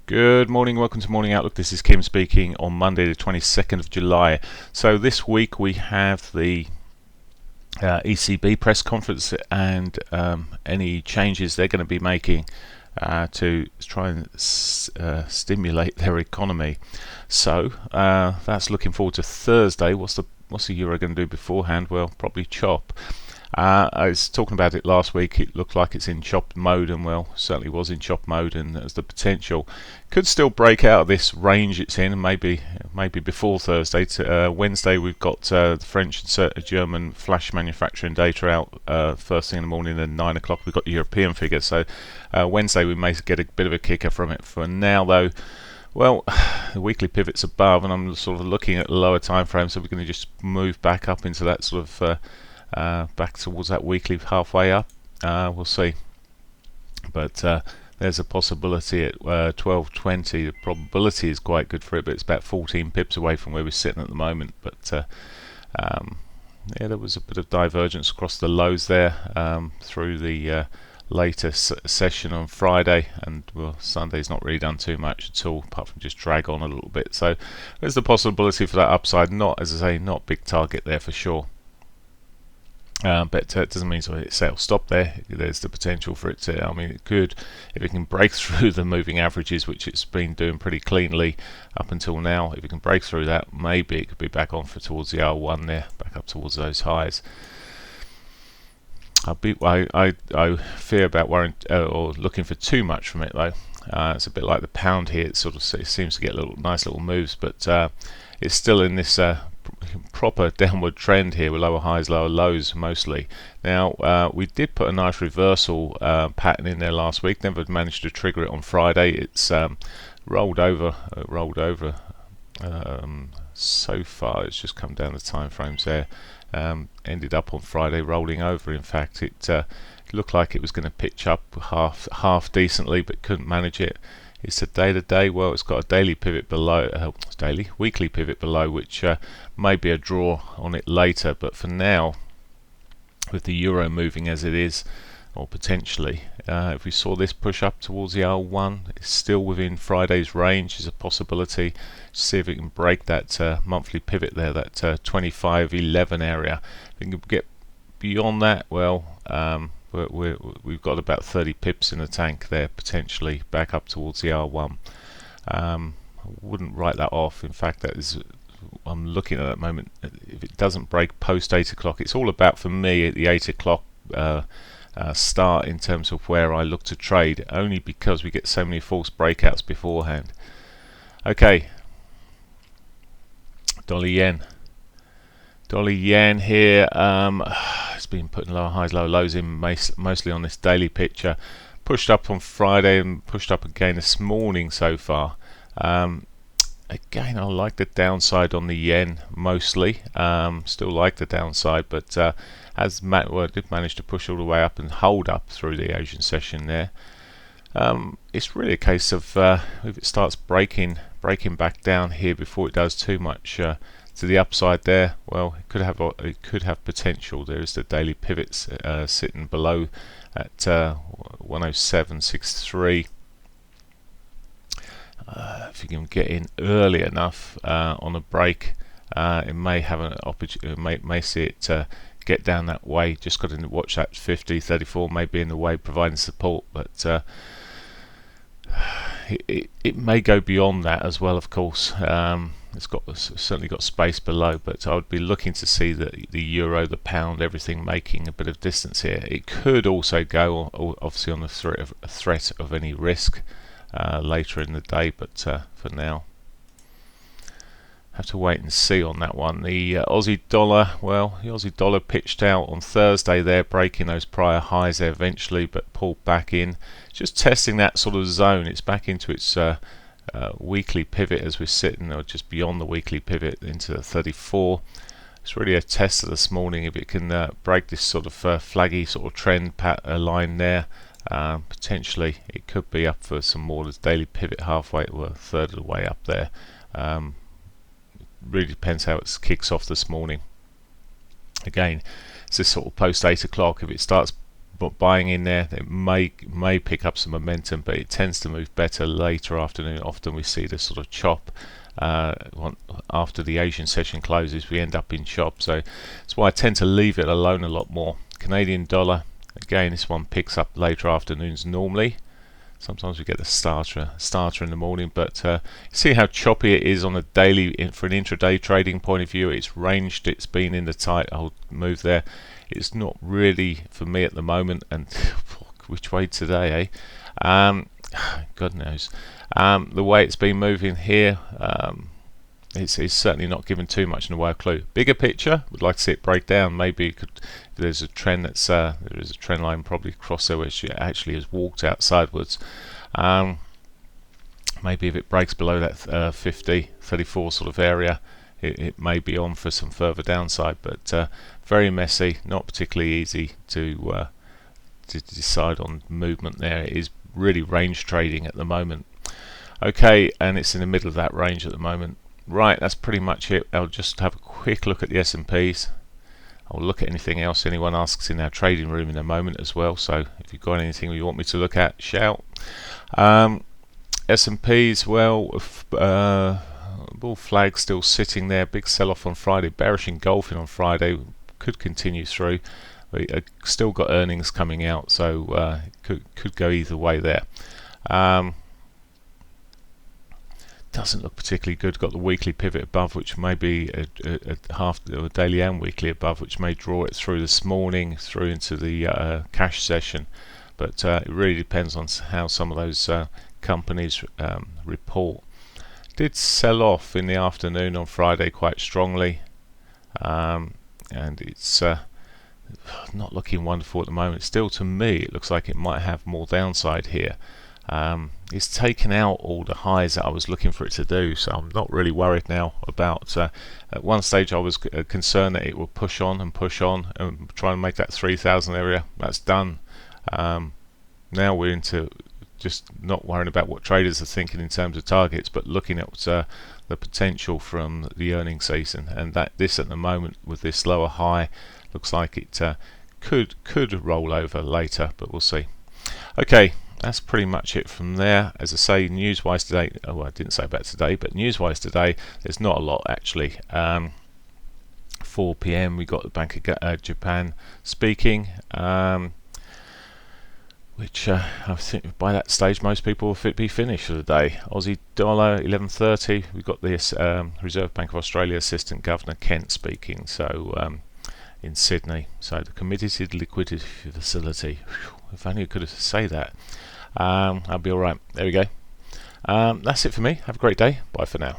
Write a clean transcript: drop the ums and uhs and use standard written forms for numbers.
Good morning, welcome to Morning Outlook. This is Kim speaking on Monday the 22nd of July. So this week we have the ECB press conference and any changes they're going to be making to try and stimulate their economy. So that's looking forward to Thursday. What's the euro going to do beforehand? Well, probably chop. I was talking about it last week. It looked like it's in chop mode, and well, certainly was in chop mode, and there's the potential could still break out of this range it's in, and maybe before Thursday. Wednesday we've got the French and German flash manufacturing data out first thing in the morning, and 9 o'clock we've got the European figures. So Wednesday we may get a bit of a kicker from it. For now though, well, the weekly pivot's above, and I'm sort of looking at the lower time frame, so we're going to just move back up into that sort of back towards that weekly halfway up. We'll see, but there's a possibility at 12.20. The probability is quite good for it, but it's about 14 pips away from where we're sitting at the moment. But yeah, there was a bit of divergence across the lows there through the later session on Friday, and well, Sunday's not really done too much at all, apart from just drag on a little bit. So there's the possibility for that upside. Not, as I say, not big target there for sure. But it doesn't mean it'll stop there. There's the potential for it to, I mean, it could, if it can break through the moving averages, which it's been doing pretty cleanly up until now. If it can break through that, maybe it could be back on for towards the R1 there, back up towards those highs. I fear about worrying or looking for too much from it though. It's a bit like the pound here. It seems to get nice little moves, but it's still in this proper downward trend here with lower highs, lower lows mostly. Now we did put a nice reversal pattern in there last week. Never managed to trigger it on Friday. It's rolled over so far. It's just come down the time frames there. Ended up on Friday rolling over. In fact, it looked like it was going to pitch up half decently, but couldn't manage it. It's a day-to-day. Well, it's got a daily pivot below, weekly pivot below, which may be a draw on it later. But for now, with the euro moving as it is, or potentially, if we saw this push up towards the R1, it's still within Friday's range. Is a possibility. See if it can break that monthly pivot there, that 25.11 area. If it can get beyond that, well, we've got about 30 pips in the tank there, potentially back up towards the R1. I wouldn't write that off. In fact, that is, I'm looking at the moment. If it doesn't break post 8 o'clock, it's all about, for me, at the 8 o'clock start in terms of where I look to trade, only because we get so many false breakouts beforehand. Okay, dollar yen. Dollar yen here, it's been putting lower highs, lower lows in mostly on this daily picture. Pushed up on Friday and pushed up again this morning so far. Again, I like the downside on the yen mostly. Still like the downside, but did manage to push all the way up and hold up through the Asian session there. It's really a case of if it starts breaking back down here before it does too much to the upside there, well, it could have potential. There is the daily pivots sitting below at 107.63. If you can get in early enough on a break, it may have an opportunity. May see it get down that way. Just got to watch that 50.34 may be in the way, providing support, but it may go beyond that as well. Of course, it's certainly got space below, but I would be looking to see the euro, the pound, everything making a bit of distance here. It could also go, obviously, on the threat of any risk later in the day, but for now, have to wait and see on that one. The Aussie dollar, well, the Aussie dollar pitched out on Thursday there, breaking those prior highs there eventually, but pulled back in, just testing that sort of zone. It's back into its weekly pivot as we're sitting, or just beyond the weekly pivot into the 34. It's really a test of this morning. If it can break this sort of flaggy sort of trend line there, potentially it could be up for some more. There's daily pivot halfway, or a third of the way up there. Really depends how it kicks off this morning. Again, it's this sort of post 8 o'clock. If it starts buying in there, it may pick up some momentum, but it tends to move better later afternoon. Often we see this sort of chop after the Asian session closes. We end up in chop, so that's why I tend to leave it alone a lot more. Canadian dollar, again, this one picks up later afternoons normally. Sometimes we get the starter in the morning, but see how choppy it is on a daily. For an intraday trading point of view, it's ranged, it's been in the tight old move there. It's not really for me at the moment, and which way today, eh? God knows. The way it's been moving here, it's certainly not given too much in the way of clue. Bigger picture, would like to see it break down. Maybe there's a trend that's there is a trend line probably across there which actually has walked out sideways. Maybe if it breaks below that 50, 34 sort of area, it may be on for some further downside, but very messy, not particularly easy to decide on movement there. It is really range trading at the moment. Okay, and it's in the middle of that range at the moment. Right, that's pretty much it. I'll just have a quick look at the S&Ps. I'll look at anything else anyone asks in our trading room in a moment as well, so if you've got anything you want me to look at, shout. S&Ps, well, bull flag still sitting there. Big sell-off on Friday, bearish engulfing on Friday, could continue through. We still got earnings coming out, so could go either way there. Doesn't look particularly good. Got the weekly pivot above, which may be a half or daily and weekly above, which may draw it through this morning through into the cash session, but it really depends on how some of those companies report. Did sell off in the afternoon on Friday quite strongly, and it's not looking wonderful at the moment. Still, to me, it looks like it might have more downside here. It's taken out all the highs that I was looking for it to do, so I'm not really worried now about at one stage I was concerned that it will push on and try and make that 3,000 area. That's done. Now we're into just not worrying about what traders are thinking in terms of targets, but looking at the potential from the earnings season, and that this at the moment with this lower high looks like it could roll over later, but we'll see. Okay, that's pretty much it from there. As I say, news-wise today, I didn't say about today, but news-wise today, there's not a lot actually. 4 p.m. we got the Bank of Japan speaking, which I think by that stage most people will be finished for the day. Aussie dollar 11.30. We got this Reserve Bank of Australia Assistant Governor Kent speaking. So in Sydney. So the Committed Liquidity Facility. If only I could say that. I'll be all right. There we go. That's it for me. Have a great day. Bye for now.